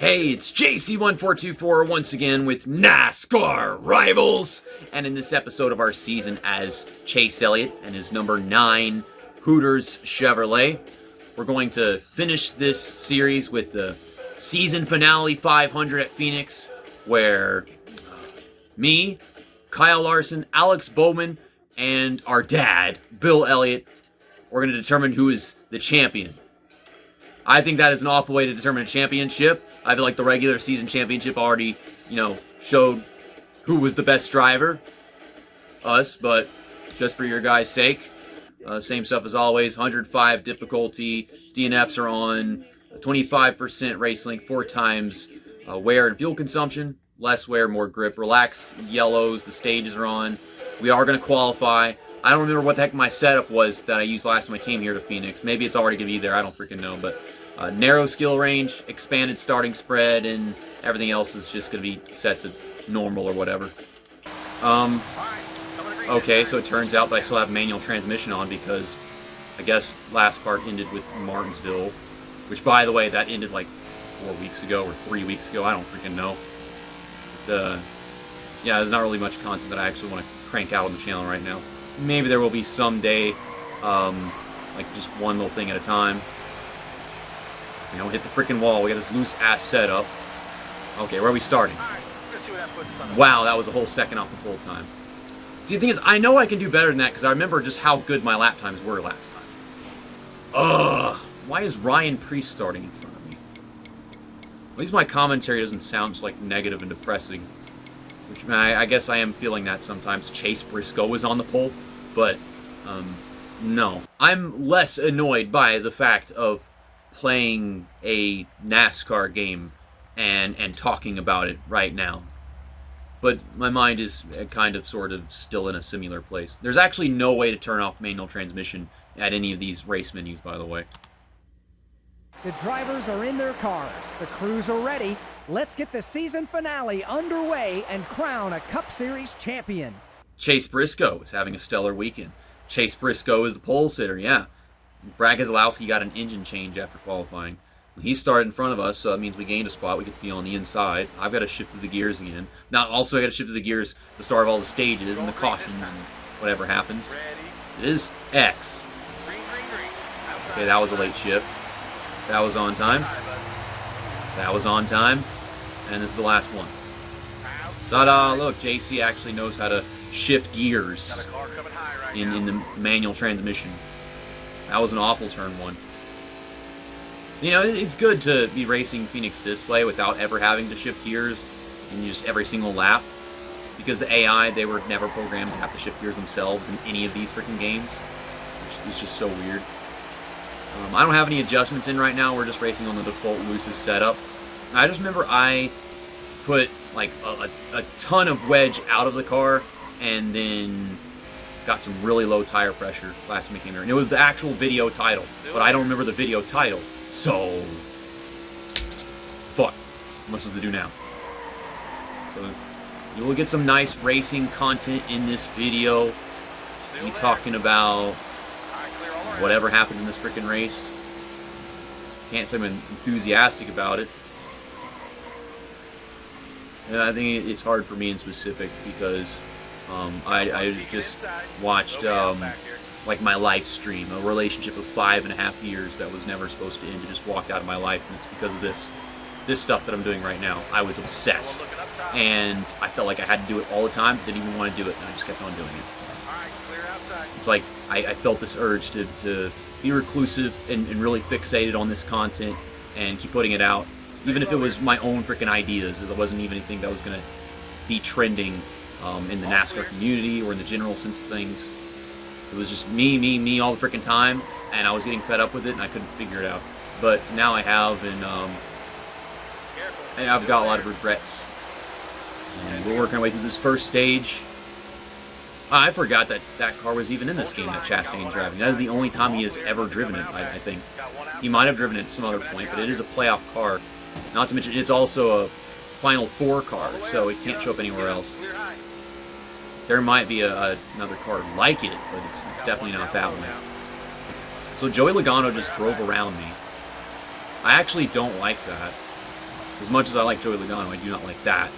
Hey, it's JC1424 once again with NASCAR Rivals, and in this episode of our season as Chase Elliott and his number 9 Hooters Chevrolet, we're going to finish this series with the season finale 500 at Phoenix, where me, Kyle Larson, Alex Bowman, and our dad, Bill Elliott, we're going to determine who is the champion. I think that is an awful way to determine a championship. I feel like the regular season championship already, showed who was the best driver. Us, but just for your guys' sake, same stuff as always. 105 difficulty. DNFs are on. 25% race length, 4 times wear and fuel consumption. Less wear, more grip. Relaxed yellows. The stages are on. We are going to qualify. I don't remember what the heck my setup was that I used last time I came here to Phoenix. Maybe it's already going to be there. I don't freaking know. But narrow skill range, expanded starting spread, and everything else is just going to be set to normal or whatever. Okay, so it turns out that I still have manual transmission on because I guess last part ended with Martinsville. Which, by the way, that ended like 4 weeks ago or 3 weeks ago. I don't freaking know. But, yeah, there's not really much content that I actually want to crank out on the channel right now. Maybe there will be someday, like just one little thing at a time. Hit the freaking wall. We got this loose ass setup. Okay, where are we starting? Wow, that was a whole second off the pole time. See, the thing is, I know I can do better than that because I remember just how good my lap times were last time. Ugh, why is Ryan Priest starting in front of me? At least my commentary doesn't sound just like negative and depressing. Which, I guess I am feeling that sometimes. Chase Briscoe is on the pole, but, no. I'm less annoyed by the fact of playing a NASCAR game and talking about it right now. But my mind is kind of, sort of, still in a similar place. There's actually no way to turn off manual transmission at any of these race menus, by the way. The drivers are in their cars. The crews are ready. Let's get the season finale underway and crown a Cup Series champion. Chase Briscoe is having a stellar weekend. Chase Briscoe is the pole sitter, yeah. Brad Keselowski got an engine change after qualifying. He started in front of us, so that means we gained a spot. We get to be on the inside. I've got to shift through the gears again. Now, also, I got to shift through the gears at the start of all the stages and the caution and whatever happens. It is X. Okay, that was a late shift. That was on time. That was on time. And this is the last one. Ta-da! Look, JC actually knows how to shift gears in the manual transmission. That was an awful turn one. It's good to be racing Phoenix Display without ever having to shift gears in just every single lap. Because the AI, they were never programmed to have to shift gears themselves in any of these freaking games. Which is just so weird. I don't have any adjustments in right now. We're just racing on the default loosest setup. I just remember I put like a ton of wedge out of the car and then got some really low tire pressure last time I came here. And it was the actual video title, but I don't remember the video title. So, fuck. What am I supposed to do now? So, you will get some nice racing content in this video. Me talking about whatever happened in this freaking race. Can't say I'm enthusiastic about it. I think it's hard for me in specific because I just watched like my life stream, a relationship of 5.5 years that was never supposed to end. It just walked out of my life, and it's because of this stuff that I'm doing right now. I was obsessed, and I felt like I had to do it all the time. Didn't even want to do it, and I just kept on doing it. It's like I felt this urge to be reclusive and really fixated on this content and keep putting it out, even if it was my own freaking ideas. It wasn't even anything that was going to be trending in the NASCAR community or in the general sense of things. It was just me all the freaking time, and I was getting fed up with it, and I couldn't figure it out. But now I have, and I've got a lot of regrets. And we're working our way through this first stage. I forgot that car was even in this game that Chastain's driving. That is the only time he has ever driven it, I think. He might have driven it at some other point, but it is a playoff car. Not to mention, it's also a Final Four car, so it can't show up anywhere else. There might be another car like it, but it's definitely not that one. So Joey Logano just drove around me. I actually don't like that. As much as I like Joey Logano, I do not like that.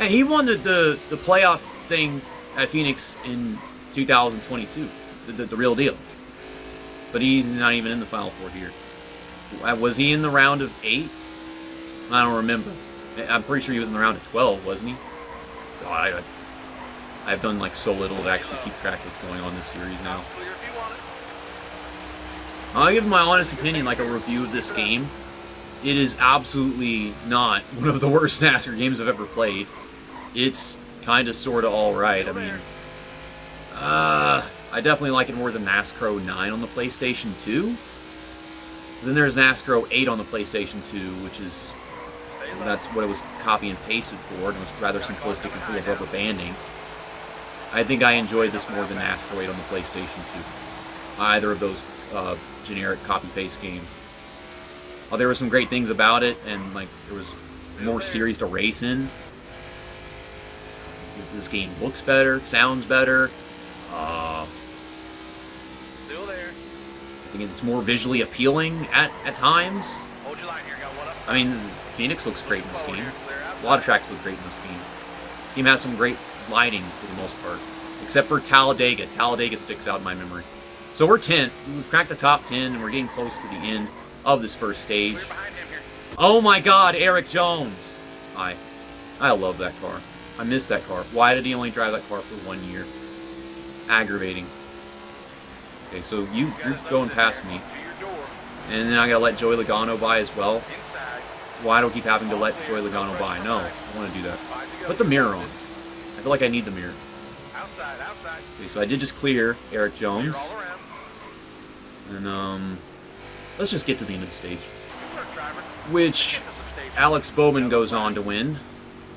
And he won the playoff thing at Phoenix in 2022, the real deal. But he's not even in the Final Four here. Was he in the round of 8? I don't remember. I'm pretty sure he was in the round of 12, wasn't he? God, I've done like so little to actually keep track of what's going on this series now. I'll give my honest opinion, like a review of this game. It is absolutely not one of the worst NASCAR games I've ever played. It's kind of, sort of alright. I mean, I definitely like it more than NASCAR 9 on the PlayStation 2. Then there's NASCAR 8 on the PlayStation 2, which is, that's what it was copy and pasted for. It was rather simplistic and full of rubber banding. I think I enjoyed this more than NASCAR 8 on the PlayStation 2. Either of those generic copy-paste games. There were some great things about it, and like there was more series to race in. This game looks better, sounds better. Still there. I think it's more visually appealing at times. Hold your line here. Got one up. I mean, Phoenix looks great in this game. A lot of tracks look great in this game. This game has some great lighting for the most part, except for Talladega. Talladega sticks out in my memory. So we're 10th. We've cracked the top 10, and we're getting close to the end of this first stage. We're behind him here. Oh my God, Eric Jones! I love that car. I miss that car. Why did he only drive that car for 1 year? Aggravating. Okay, so you're going past me. To your door. And then I gotta let Joey Logano by as well. Inside. Why do I keep having to let Joey Logano by? No, I don't want to do that. 5 to go. Put the mirror on. I feel like I need the mirror. Outside. Outside. Okay, so I did just clear Eric Jones. Clear all around. And, let's just get to the end of the stage. Good work, driver. Which Get to some stage. Alex Bowman goes on to win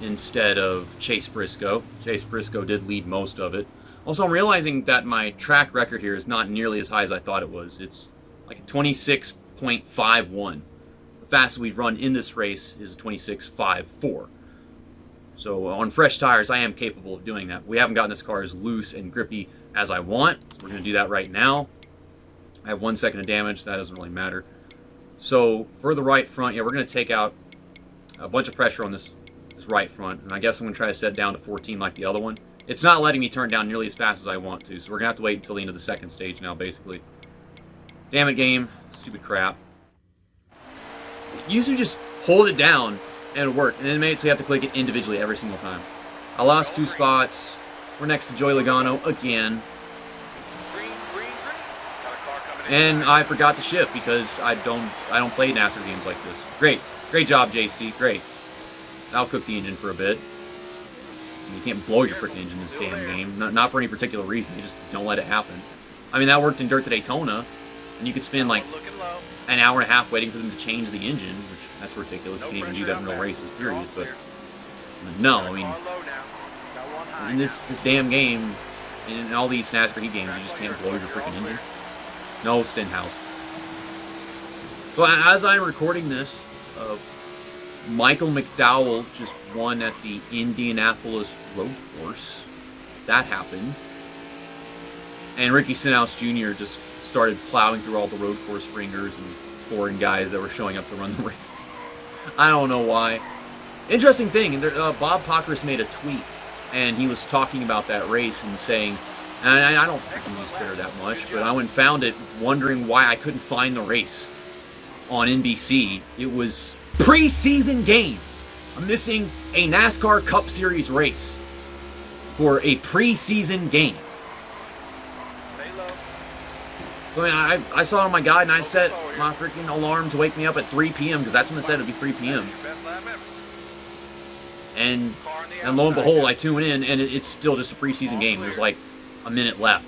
instead of Chase Briscoe. Chase Briscoe did lead most of it. Also, I'm realizing that my track record here is not nearly as high as I thought it was. It's like a 26.51. The fastest we've run in this race is a 26.54. So on fresh tires, I am capable of doing that. We haven't gotten this car as loose and grippy as I want. So we're going to do that right now. I have 1 second of damage. That doesn't really matter. So for the right front, yeah, we're going to take out a bunch of pressure on this right front. And I guess I'm going to try to set it down to 14 like the other one. It's not letting me turn down nearly as fast as I want to. So we're going to have to wait until the end of the second stage now, basically. Damn it, game. Stupid crap. You used to just hold it down and it would work. And then it made it so you have to click it individually every single time. I lost 2 spots. We're next to Joey Logano again. Green. Got a car coming in. And I forgot to shift because I don't play NASCAR games like this. Great job, JC. Great. That'll cook the engine for a bit. You can't blow your freaking engine in this damn game. Not for any particular reason. You just don't let it happen. I mean, that worked in Dirt to Daytona, and you could spend like Looking low. an hour and a half waiting for them to change the engine, which that's ridiculous. You can't even do that in real races, period. But no, I mean, Car low now. Got one high in this damn game, in all these NASCAR Heat games, you just can't blow your freaking engine. No Stenhouse. So as I'm recording this, Michael McDowell just won at the Indianapolis Road Course. That happened. And Ricky Stenhouse Jr. just started plowing through all the road course ringers and foreign guys that were showing up to run the race. I don't know why. Interesting thing, Bob Pockrass made a tweet, and he was talking about that race and saying, and I don't freaking use Twitter that much, but I went and found it wondering why I couldn't find the race on NBC. It was preseason games. I'm missing a NASCAR Cup Series race for a preseason game. Stay low. So I saw it on my guide, and I set my freaking alarm to wake me up at 3 p.m. because that's when it said it would be 3 p.m. Your best lap ever. And Car on the lo and outside. behold, I tune in, and it's still just a preseason game. There's like a minute left.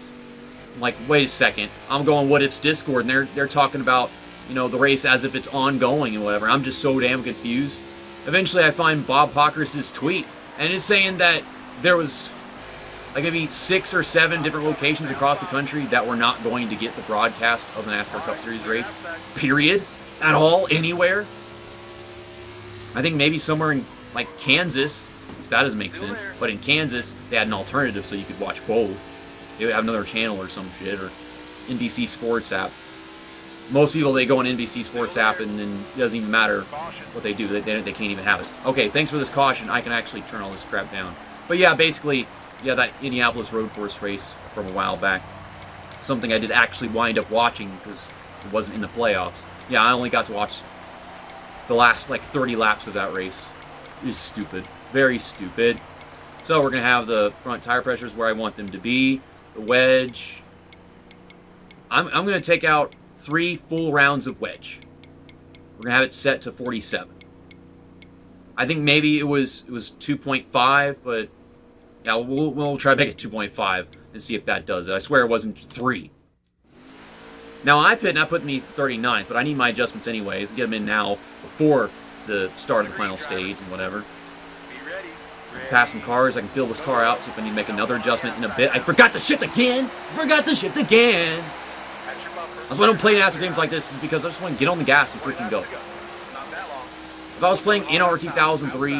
I'm like, wait a second. I'm going What If's Discord, and they're talking about, you know, the race as if it's ongoing and whatever. I'm just so damn confused. Eventually, I find Bob Pockrass' tweet, and it's saying that there was like maybe 6 or 7 different locations across the country that were not going to get the broadcast of the NASCAR Cup Series race. Period. At all. Anywhere. I think maybe somewhere in like Kansas. That doesn't make sense. But in Kansas, they had an alternative so you could watch both. They would have another channel or some shit, or NBC Sports app. Most people, they go on NBC Sports app and then it doesn't even matter what they do. They can't even have it. Okay, thanks for this caution. I can actually turn all this crap down. But yeah, basically, yeah, that Indianapolis road course race from a while back. Something I did actually wind up watching because it wasn't in the playoffs. Yeah, I only got to watch the last, like, 30 laps of that race. It is stupid. Very stupid. So we're going to have the front tire pressures where I want them to be. The wedge. I'm going to take out 3 full rounds of wedge. We're going to have it set to 47. I think maybe it was 2.5, but yeah, we'll try to make it 2.5 and see if that does it. I swear it wasn't 3. Now I pit, and I put me 39th, but I need my adjustments anyways. Get them in now before the start of the final stage and whatever. Passing cars, I can fill this car out, see if I need to make another adjustment in a bit. I forgot to shift again! That's why I don't play NASCAR games like this, is because I just want to get on the gas and freaking go. If I was playing NR 2003,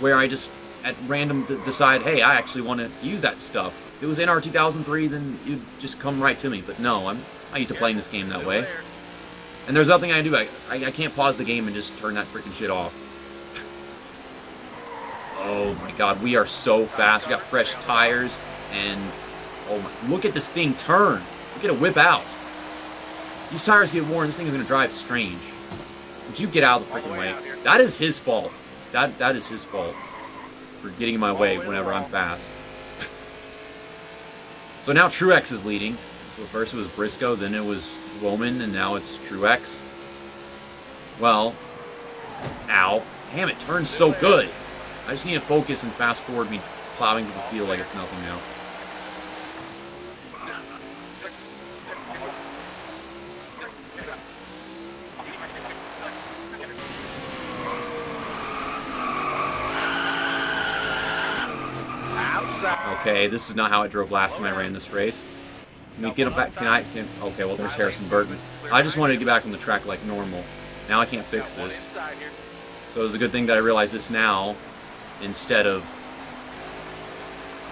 where I just at random decide, hey, I actually want to use that stuff. If it was NR 2003, then you'd just come right to me. But no, I'm used to playing this game that way. And there's nothing I can do. I can't pause the game and just turn that freaking shit off. Oh my god, we are so fast. We got fresh tires, and oh my, look at this thing turn. Look at it whip out. These tires get worn, this thing is going to drive strange. Would you get out of the freaking way? That is his fault. That is his fault for getting in my way whenever I'm fast. So now Truex is leading. So first it was Briscoe, then it was Woman, and now it's Truex. Well, ow. Damn, it turns so good. I just need to focus and fast forward me plowing through the field like it's nothing now. Okay, this is not how I drove last time I ran this race. Can we get him back? Okay, well, there's Harrison Burton. I just wanted to get back on the track like normal. Now I can't fix this. So it was a good thing that I realized this now, instead of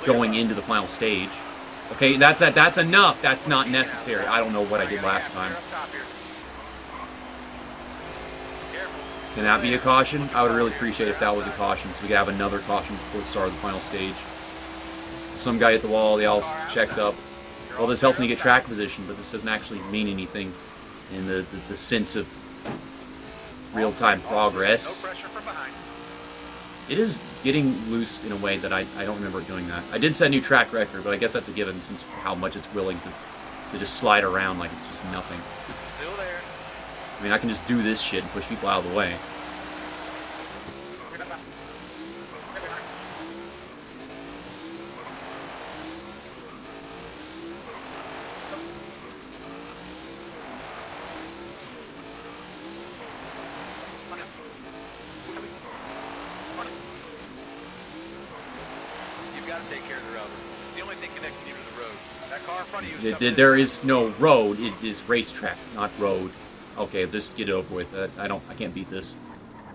going into the final stage. Okay, that's enough. That's not necessary. I don't know what I did last time. Can that be a caution? I would really appreciate if that was a caution, so we could have another caution before the start of the final stage. Some guy hit the wall, they all checked up. Well, this helped me get track position, but this doesn't actually mean anything in the sense of real-time progress. It is getting loose in a way that I don't remember doing that. I did set a new track record, but I guess that's a given since how much it's willing to just slide around like it's just nothing. I mean, I can just do this shit and push people out of the way. There is no road. It is racetrack, not road. Okay, just get it over with. I can't beat this.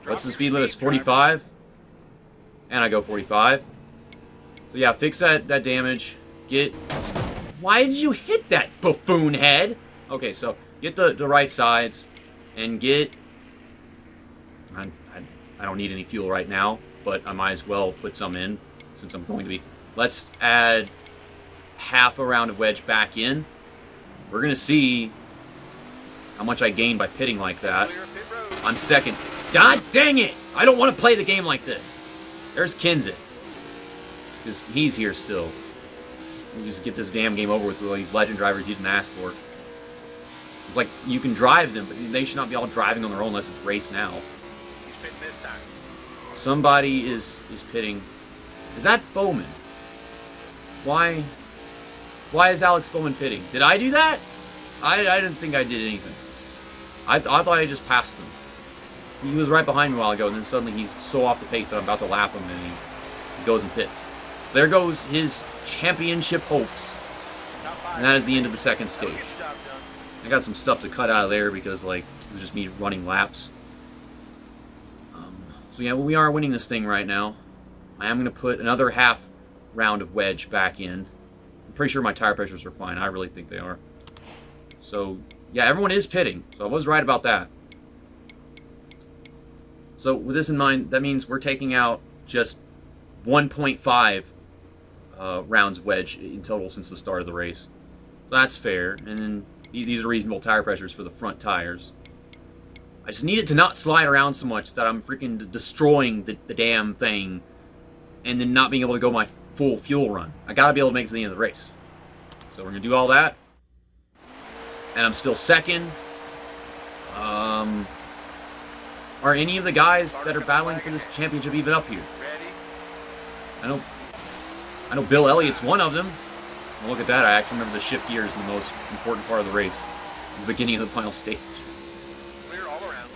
What's the speed limit? It's 45, and I go 45. So yeah, fix that damage. Why did you hit that buffoon head? Okay, so get the right sides, and get. I don't need any fuel right now, but I might as well put some in since I'm going to be. Let's add half a round of wedge back in. We're going to see how much I gain by pitting like that. I'm second. God dang it! I don't want to play the game like this. There's Kenseth. Because he's here still. We just get this damn game over with all these legend drivers you didn't ask for. It's like, you can drive them, but they should not be all driving on their own unless it's race now. Somebody is pitting. Is that Bowman? Why is Alex Bowman pitting? Did I do that? I didn't think I did anything. I thought I just passed him. He was right behind me a while ago, and then suddenly he's so off the pace that I'm about to lap him, and he goes and pits. There goes his championship hopes. And that is the end of the second stage. I got some stuff to cut out of there because, like, it was just me running laps. So yeah, well, we are winning this thing right now. I am going to put another half round of wedge back in. I'm pretty sure my tire pressures are fine. I really think they are. So Yeah, everyone is pitting, so I was right about that. So with this in mind, that means we're taking out just 1.5 rounds of wedge in total since the start of the race. So that's fair. And then these are reasonable tire pressures for the front tires. I just need it to not slide around so much that I'm freaking destroying the damn thing and then not being able to go my full fuel run. I gotta be able to make it to the end of the race. So we're gonna do all that. And I'm still second. Are any of the guys that are battling for this championship even up here? I know Bill Elliott's one of them. Well, look at that. I actually remember the shift gears in the most important part of the race. The beginning of the final stage.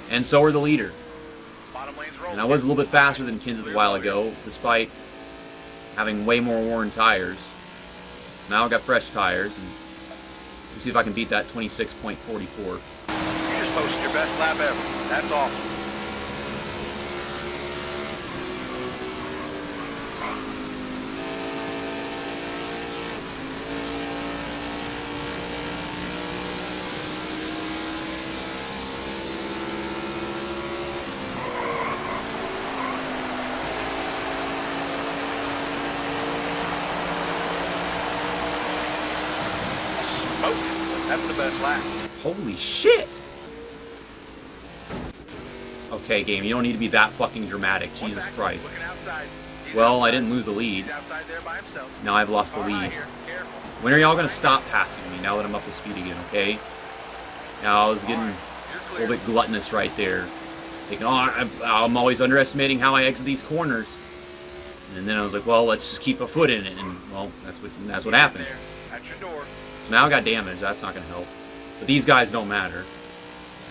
And so are the leader. And I was a little bit faster than Kins a while ago, despite having way more worn tires. So now I've got fresh tires, and let's see if I can beat that 26.44. You just posted your best lap ever. That's awesome. That's the best lap. Holy shit! Okay, game, you don't need to be that fucking dramatic. Jesus Christ. Well, I didn't lose the lead. Now I've lost the lead. When are y'all gonna stop passing me now that I'm up to speed again, okay? Now, I was getting a little bit gluttonous right there. Thinking, oh, I'm always underestimating how I exit these corners. And then I was like, well, let's just keep a foot in it. And, well, that's what happened. So now I got damage. That's not going to help. But these guys don't matter.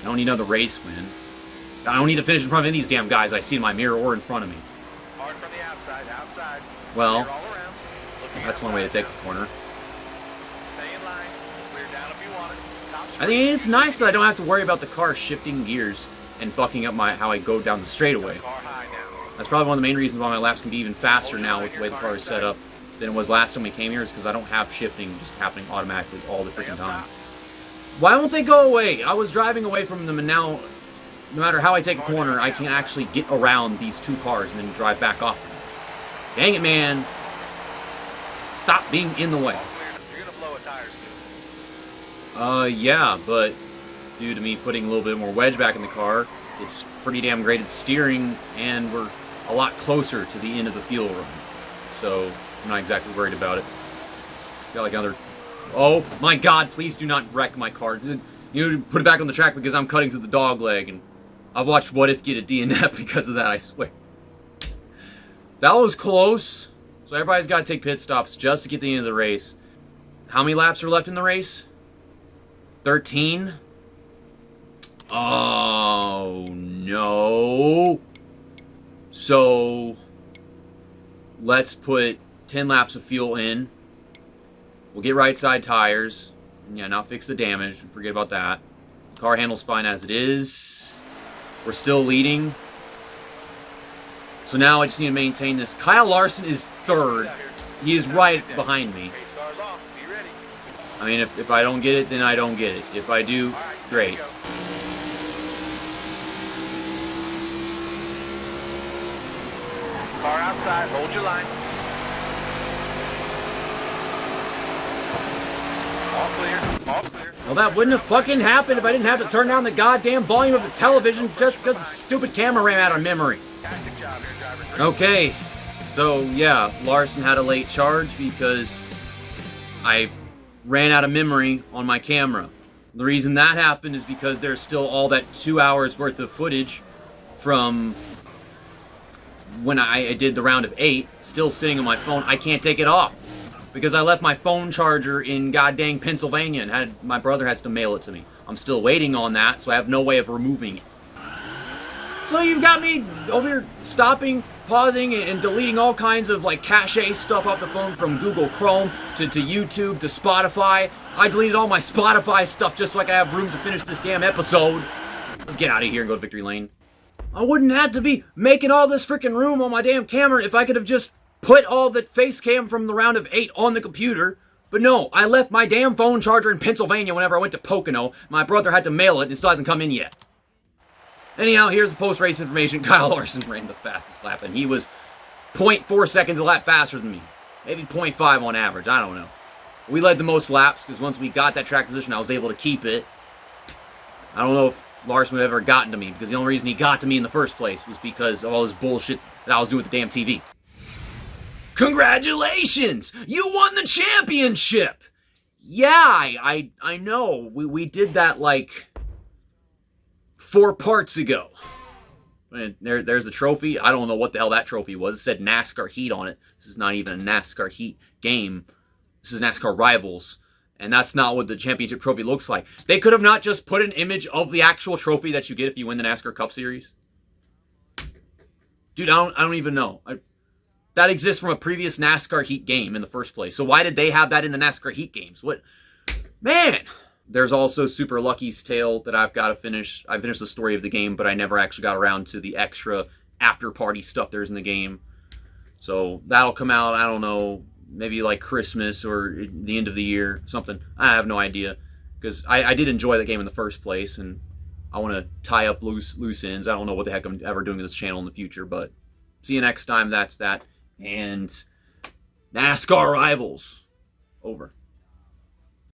I don't need another race win. I don't need to finish in front of any of these damn guys I see in my mirror or in front of me. Hard from the outside. Well, that's one way to take the corner. Stay in line. Clear down if you want it. I think it's nice that I don't have to worry about the car shifting gears and fucking up how I go down the straightaway. That's probably one of the main reasons why my laps can be even faster now with the way the car is set up than it was last time we came here, is because I don't have shifting just happening automatically all the freaking time. Why won't they go away? I was driving away from them, and now, no matter how I take a corner, I can't actually get around these two cars and then drive back off them. Dang it, man. Stop being in the way. You're gonna blow a tire soon. Yeah, but due to me putting a little bit more wedge back in the car, it's pretty damn great at steering, and we're a lot closer to the end of the fuel run. So I'm not exactly worried about it. Got like another... Oh my god, please do not wreck my car. You put it back on the track because I'm cutting through the dog leg, and I've watched What If get a DNF because of that, I swear. That was close. So everybody's got to take pit stops just to get to the end of the race. How many laps are left in the race? 13? Oh, no. So, let's put 10 laps of fuel in. We'll get right side tires. And yeah, not fix the damage. Forget about that. The car handles fine as it is. We're still leading. So now I just need to maintain this. Kyle Larson is third. He is right behind me. I mean, if I don't get it, then I don't get it. If I do, great. Car outside, hold your line. All clear, all clear. Well, that wouldn't have fucking happened if I didn't have to turn down the goddamn volume of the television just because the stupid camera ran out of memory. Okay, so yeah, Larson had a late charge because I ran out of memory on my camera. The reason that happened is because there's still all that 2 hours worth of footage from when I did the round of 8 still sitting on my phone. I can't take it off because I left my phone charger in goddamn Pennsylvania and my brother has to mail it to me. I'm still waiting on that, so I have no way of removing it. So you've got me over here stopping, pausing, and deleting all kinds of like cache stuff off the phone, from Google Chrome to YouTube to Spotify. I deleted all my Spotify stuff just so I could have room to finish this damn episode. Let's get out of here and go to Victory Lane. I wouldn't have to be making all this freaking room on my damn camera if I could have just put all the face cam from the round of 8 on the computer. But But no, I left my damn phone charger in Pennsylvania whenever I went to Pocono. My brother had to mail it and it still hasn't come in yet. Anyhow, here's the post-race information. Kyle Larson ran the fastest lap, and he was 0.4 seconds a lap faster than me. Maybe 0.5 on average, I don't know. We led the most laps, because once we got that track position, I was able to keep it. I don't know if Larson would have ever gotten to me, because the only reason he got to me in the first place was because of all this bullshit that I was doing with the damn TV. Congratulations! You won the championship! Yeah, I know. We did that, like, 4 parts ago. And there's the trophy. I don't know what the hell that trophy was. It said NASCAR Heat on it. This is not even a NASCAR Heat game. This is NASCAR Rivals. And that's not what the championship trophy looks like. They could have not just put an image of the actual trophy that you get if you win the NASCAR Cup Series. Dude, I don't even know. That exists from a previous NASCAR Heat game in the first place. So why did they have that in the NASCAR Heat games? What? Man! There's also Super Lucky's Tale that I've got to finish. I finished the story of the game, but I never actually got around to the extra after-party stuff there's in the game. So that'll come out, I don't know, maybe like Christmas or the end of the year, something. I have no idea. Because I did enjoy the game in the first place, and I want to tie up loose ends. I don't know what the heck I'm ever doing to this channel in the future, but see you next time. That's that. And NASCAR Rivals. Over.